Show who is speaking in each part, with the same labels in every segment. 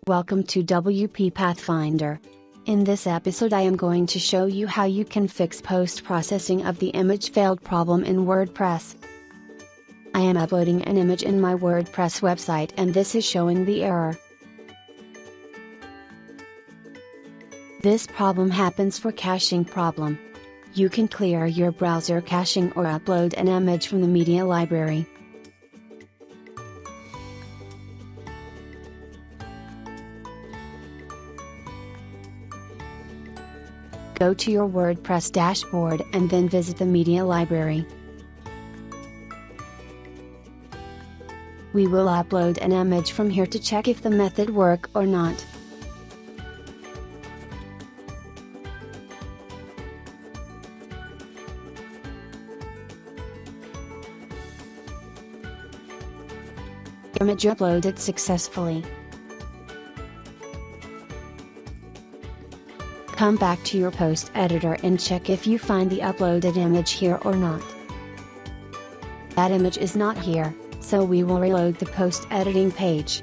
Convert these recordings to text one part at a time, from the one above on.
Speaker 1: Welcome to WP Pathfinder. In this episode I am going to show you how you can fix post-processing of the image failed problem in WordPress. I am uploading an image in my WordPress website and this is showing the error. This problem happens for caching problem. You can clear your browser caching or upload an image from the media library. Go to your WordPress dashboard and then visit the media library. We will upload an image from here to check if the method works or not. Image uploaded successfully. Come back to your post editor and check if you find the uploaded image here or not. That image is not here, so we will reload the post editing page.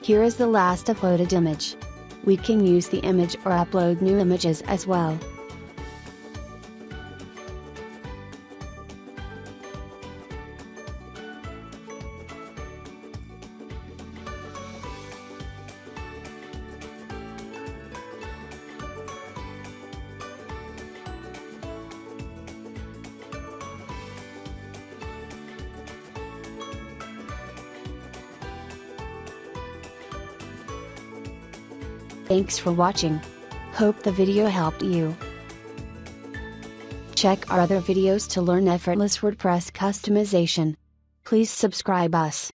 Speaker 1: Here is the last uploaded image. We can use the image or upload new images as well. Thanks for watching. Hope the video helped you. Check our other videos to learn effortless WordPress customization. Please subscribe us.